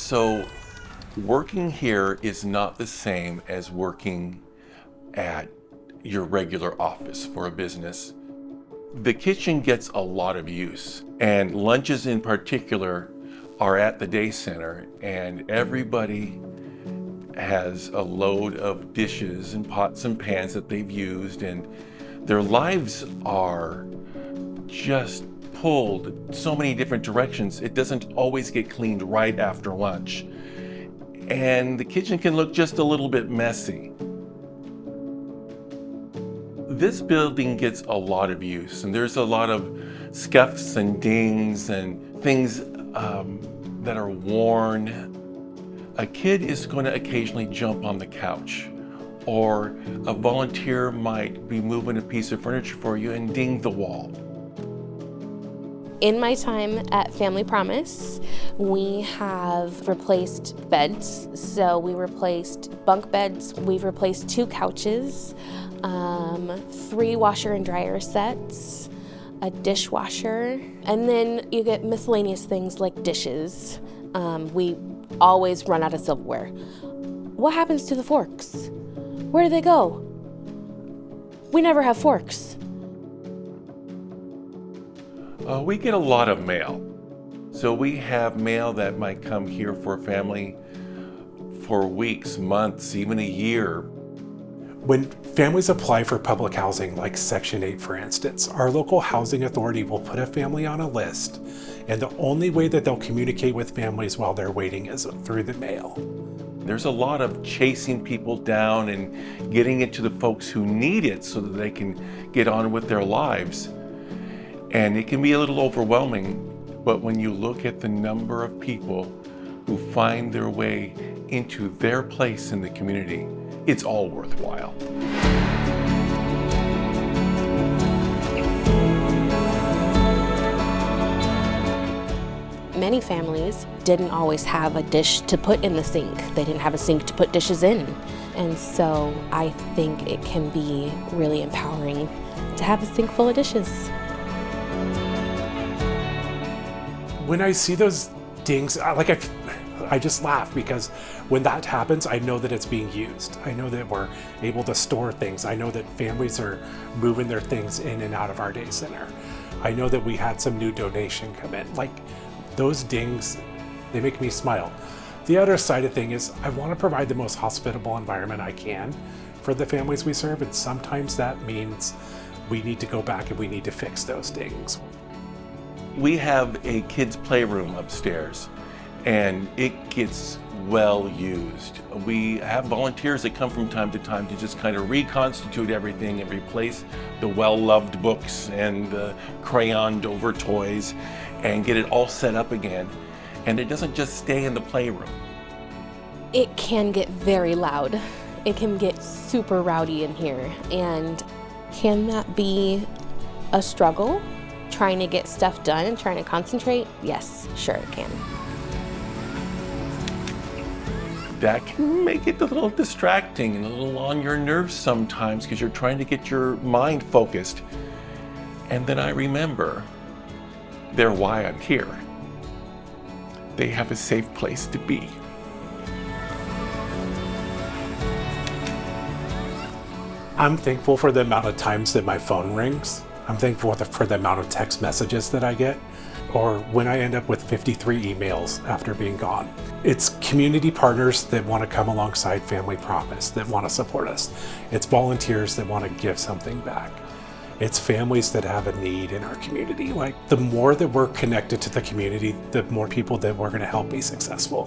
So working here is not the same as working at your regular office for a business. The kitchen gets a lot of use, and lunches in particular are at the day center, and everybody has a load of dishes and pots and pans that they've used, and their lives are just pulled so many different directions. It doesn't always get cleaned right after lunch, and the kitchen can look just a little bit messy. This building gets a lot of use, and there's a lot of scuffs and dings and things that are worn. A kid is going to occasionally jump on the couch, or a volunteer might be moving a piece of furniture for you and ding the wall. In my time at Family Promise, we have replaced beds. So we replaced bunk beds, we've replaced 2 couches, 3 washer and dryer sets, a dishwasher, and then you get miscellaneous things like dishes. We always run out of silverware. What happens to the forks? Where do they go? We never have forks. We get a lot of mail. So we have mail that might come here for a family for weeks, months, even a year. When families apply for public housing, like Section 8 for instance, our local housing authority will put a family on a list, and the only way that they'll communicate with families while they're waiting is through the mail. There's a lot of chasing people down and getting it to the folks who need it so that they can get on with their lives. And it can be a little overwhelming, but when you look at the number of people who find their way into their place in the community, it's all worthwhile. Many families didn't always have a dish to put in the sink. They didn't have a sink to put dishes in. And so I think it can be really empowering to have a sink full of dishes. When I see those dings, I just laugh, because when that happens, I know that it's being used. I know that we're able to store things. I know that families are moving their things in and out of our day center. I know that we had some new donation come in. Like, those dings, they make me smile. The other side of thing is I want to provide the most hospitable environment I can for the families we serve, and sometimes that means we need to go back and we need to fix those dings. We have a kids' playroom upstairs, and it gets well used. We have volunteers that come from time to time to just kind of reconstitute everything and replace the well-loved books and the crayoned over toys and get it all set up again. And it doesn't just stay in the playroom. It can get very loud. It can get super rowdy in here. And can that be a struggle? Trying to get stuff done and trying to concentrate? Yes, sure it can. That can make it a little distracting and a little on your nerves sometimes because you're trying to get your mind focused. And then I remember, they're why I'm here. They have a safe place to be. I'm thankful for the amount of times that my phone rings. I'm thankful for the amount of text messages that I get, or when I end up with 53 emails after being gone. It's community partners that want to come alongside Family Promise, that want to support us. It's volunteers that want to give something back. It's families that have a need in our community. Like, the more that we're connected to the community, the more people that we're going to help be successful.